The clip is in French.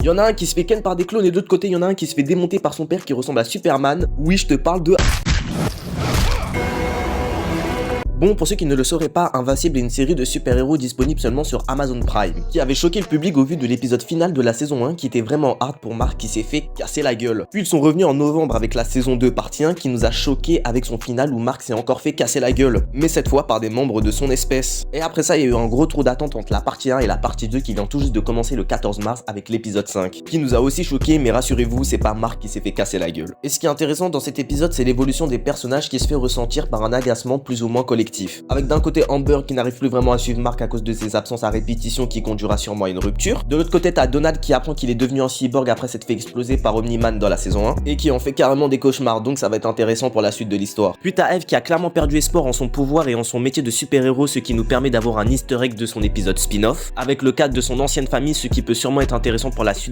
Il y en a un qui se fait ken par des clones et de l'autre côté il y en a un qui se fait démonter par son père qui ressemble à Superman. Oui, je te parle de... Bon, pour ceux qui ne le sauraient pas, Invincible est une série de super-héros disponible seulement sur Amazon Prime, qui avait choqué le public au vu de l'épisode final de la saison 1 qui était vraiment hard pour Mark qui s'est fait casser la gueule. Puis ils sont revenus en novembre avec la saison 2 partie 1 qui nous a choqué avec son final où Mark s'est encore fait casser la gueule, mais cette fois par des membres de son espèce. Et après ça, il y a eu un gros trou d'attente entre la partie 1 et la partie 2 qui vient tout juste de commencer le 14 mars avec l'épisode 5, qui nous a aussi choqué, mais rassurez-vous, c'est pas Mark qui s'est fait casser la gueule. Et ce qui est intéressant dans cet épisode, c'est l'évolution des personnages qui se fait ressentir par un agacement plus ou moins collectif. Avec d'un côté Amber qui n'arrive plus vraiment à suivre Mark à cause de ses absences à répétition qui conduira sûrement à une rupture. De l'autre côté t'as Donald qui apprend qu'il est devenu un cyborg après s'être fait exploser par Omni-Man dans la saison 1 et qui en fait carrément des cauchemars, donc ça va être intéressant pour la suite de l'histoire. Puis t'as Eve qui a clairement perdu espoir en son pouvoir et en son métier de super-héros, ce qui nous permet d'avoir un easter egg de son épisode spin-off avec le cadre de son ancienne famille, ce qui peut sûrement être intéressant pour la suite